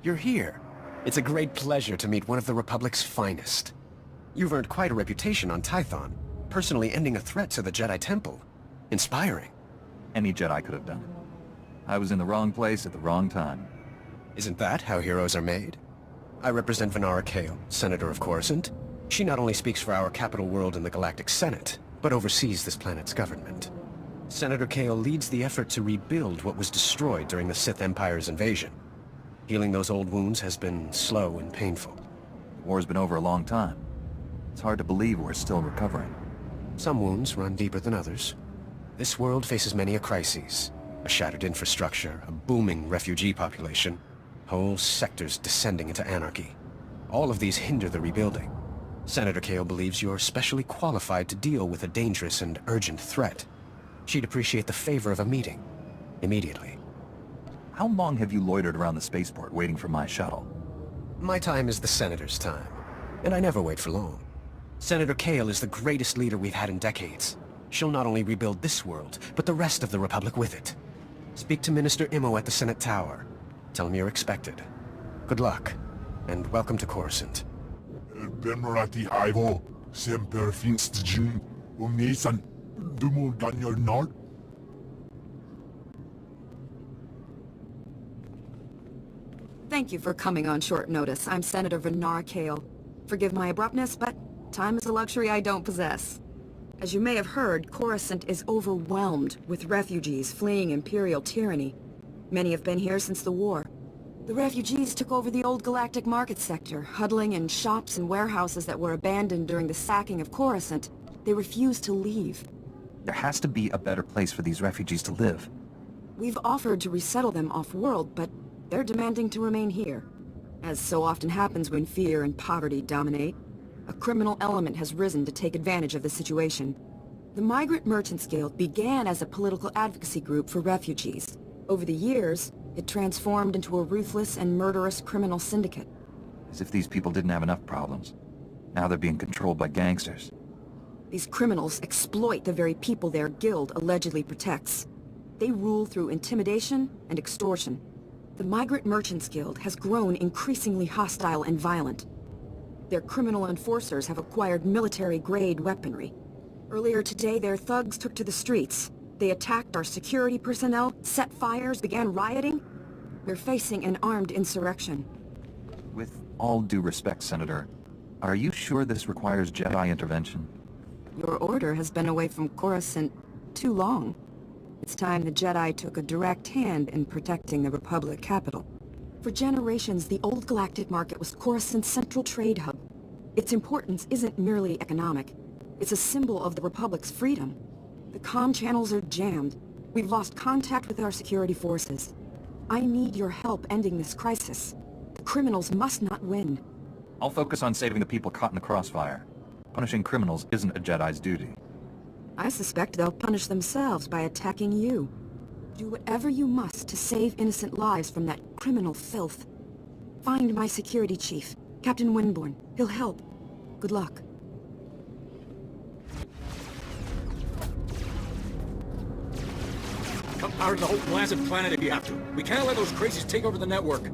you're here. It's a great pleasure to meet one of the Republic's finest. You've earned quite a reputation on Tython, personally ending a threat to the Jedi Temple. Inspiring. Any Jedi could have done it. I was in the wrong place at the wrong time. Isn't that how heroes are made? I represent Venara Kale, Senator of Coruscant. She not only speaks for our capital world in the Galactic Senate, but oversees this planet's government. Senator Kale leads the effort to rebuild what was destroyed during the Sith Empire's invasion. Healing those old wounds has been slow and painful. The war's been over a long time. It's hard to believe we're still recovering. Some wounds run deeper than others. This world faces many a crisis. A shattered infrastructure, a booming refugee population, whole sectors descending into anarchy. All of these hinder the rebuilding. Senator Kale believes you're specially qualified to deal with a dangerous and urgent threat. She'd appreciate the favor of a meeting. Immediately. How long have you loitered around the spaceport waiting for my shuttle? My time is the Senator's time, and I never wait for long. Senator Kale is the greatest leader we've had in decades. She'll not only rebuild this world, but the rest of the Republic with it. Speak to Minister Imo at the Senate Tower. Tell him you're expected. Good luck, and welcome to Coruscant. Bemorati Ivo, Semper Finstjun, Umnisan, Dumul Ganyor Nord. Thank you for coming on short notice. I'm Senator Venara Kale. Forgive my abruptness, but time is a luxury I don't possess. As you may have heard, Coruscant is overwhelmed with refugees fleeing Imperial tyranny. Many have been here since the war. The refugees took over the old galactic market sector, huddling in shops and warehouses that were abandoned during the sacking of Coruscant. They refused to leave. There has to be a better place for these refugees to live. We've offered to resettle them off-world, but they're demanding to remain here. As so often happens when fear and poverty dominate, a criminal element has risen to take advantage of the situation. The Migrant Merchants Guild began as a political advocacy group for refugees. Over the years, it transformed into a ruthless and murderous criminal syndicate. As if these people didn't have enough problems. Now they're being controlled by gangsters. These criminals exploit the very people their guild allegedly protects. They rule through intimidation and extortion. The Migrant Merchants Guild has grown increasingly hostile and violent. Their criminal enforcers have acquired military-grade weaponry. Earlier today, their thugs took to the streets. They attacked our security personnel, set fires, began rioting. We're facing an armed insurrection. With all due respect, Senator, are you sure this requires Jedi intervention? Your order has been away from Coruscant too long. It's time the Jedi took a direct hand in protecting the Republic capital. For generations, the old galactic market was Coruscant's central trade hub. Its importance isn't merely economic. It's a symbol of the Republic's freedom. The comm channels are jammed. We've lost contact with our security forces. I need your help ending this crisis. The criminals must not win. I'll focus on saving the people caught in the crossfire. Punishing criminals isn't a Jedi's duty. I suspect they'll punish themselves by attacking you. Do whatever you must to save innocent lives from that criminal filth. Find my security chief, Captain Winborn. He'll help. Good luck. Cut power to the whole blasted planet if you have to. We can't let those crazies take over the network.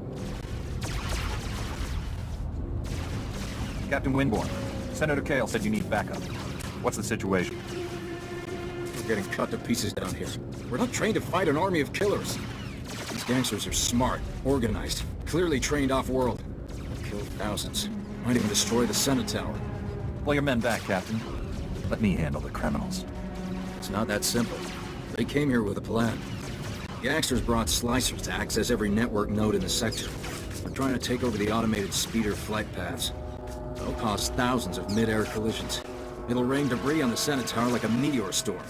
Captain Winborn, Senator Kale said you need backup. What's the situation? We're getting cut to pieces down here. We're not trained to fight an army of killers. These gangsters are smart, organized, clearly trained off-world. They'll kill thousands. Might even destroy the Senate Tower. Pull your men back, Captain. Let me handle the criminals. It's not that simple. They came here with a plan. Gangsters brought slicers to access every network node in the sector. They're trying to take over the automated speeder flight paths. They'll cause thousands of mid-air collisions. It'll rain debris on the Senate Tower like a meteor storm.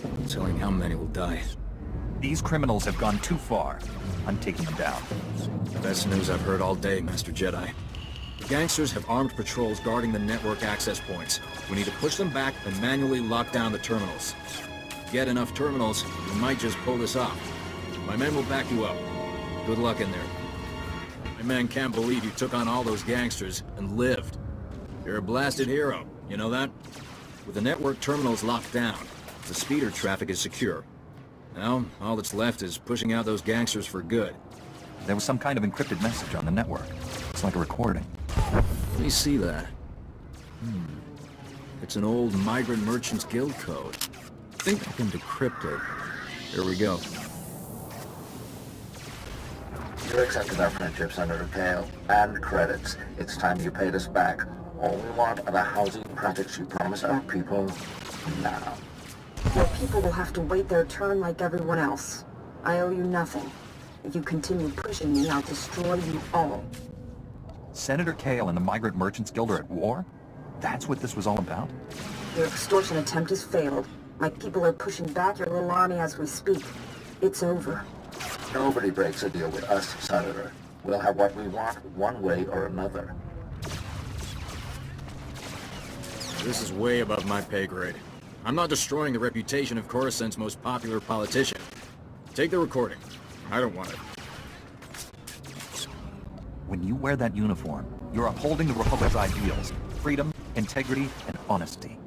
No telling how many will die. These criminals have gone too far. I'm taking them down. Best news I've heard all day, Master Jedi. The gangsters have armed patrols guarding the network access points. We need to push them back and manually lock down the terminals. Get enough terminals, we might just pull this off. My men will back you up. Good luck in there. My men can't believe you took on all those gangsters and lived. You're a blasted hero, you know that? With the network terminals locked down, the speeder traffic is secure. Now, all that's left is pushing out those gangsters for good. There was some kind of encrypted message on the network. It's like a recording. Let me see that. It's an old Migrant Merchants Guild code. I think I can decrypt it. Here we go. You accepted our friendship, Senator Kale, and credits. It's time you paid us back. All we want are the housing projects you promised our people now. Your people will have to wait their turn like everyone else. I owe you nothing. If you continue pushing me, I'll destroy you all. Senator Kale and the Migrant Merchants Guild are at war? That's what this was all about? Your extortion attempt has failed. My people are pushing back your little army as we speak. It's over. Nobody breaks a deal with us, Senator. We'll have what we want one way or another. This is way above my pay grade. I'm not destroying the reputation of Coruscant's most popular politician. Take the recording. I don't want it. When you wear that uniform, you're upholding the Republic's ideals. Freedom, integrity, and honesty.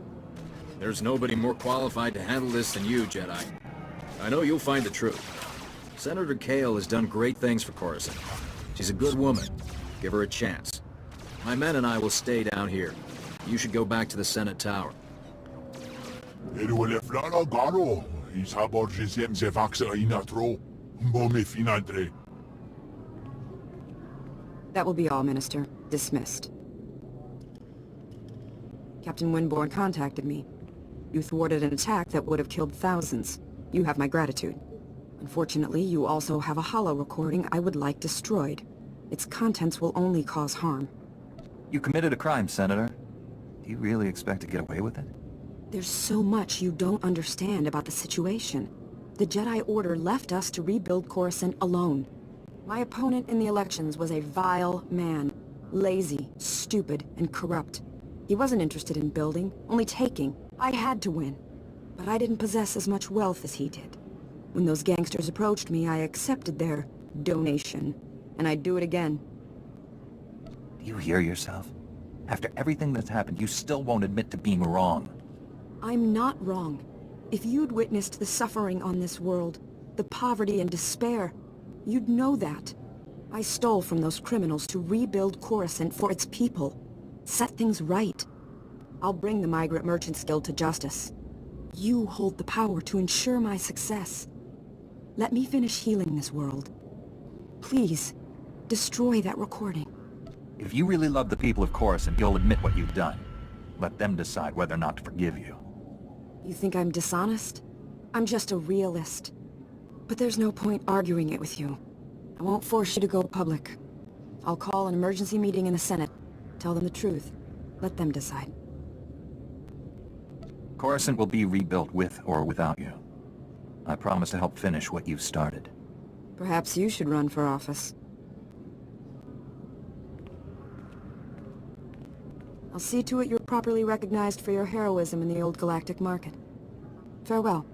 There's nobody more qualified to handle this than you, Jedi. I know you'll find the truth. Senator Kale has done great things for Coruscant. She's a good woman. Give her a chance. My men and I will stay down here. You should go back to the Senate Tower. That will be all, Minister. Dismissed. Captain Winborn contacted me. You thwarted an attack that would have killed thousands. You have my gratitude. Unfortunately, you also have a holo recording I would like destroyed. Its contents will only cause harm. You committed a crime, Senator. Do you really expect to get away with it? There's so much you don't understand about the situation. The Jedi Order left us to rebuild Coruscant alone. My opponent in the elections was a vile man. Lazy, stupid, and corrupt. He wasn't interested in building, only taking. I had to win. But I didn't possess as much wealth as he did. When those gangsters approached me, I accepted their donation. And I'd do it again. Do you hear yourself? After everything that's happened, you still won't admit to being wrong. I'm not wrong. If you'd witnessed the suffering on this world, the poverty and despair, you'd know that. I stole from those criminals to rebuild Coruscant for its people. Set things right. I'll bring the Migrant Merchants Guild to justice. You hold the power to ensure my success. Let me finish healing this world. Please, destroy that recording. If you really love the people of Coruscant, you'll admit what you've done. Let them decide whether or not to forgive you. You think I'm dishonest? I'm just a realist. But there's no point arguing it with you. I won't force you to go public. I'll call an emergency meeting in the Senate. Tell them the truth. Let them decide. Coruscant will be rebuilt with or without you. I promise to help finish what you've started. Perhaps you should run for office. I'll see to it you're properly recognized for your heroism in the old galactic market. Farewell.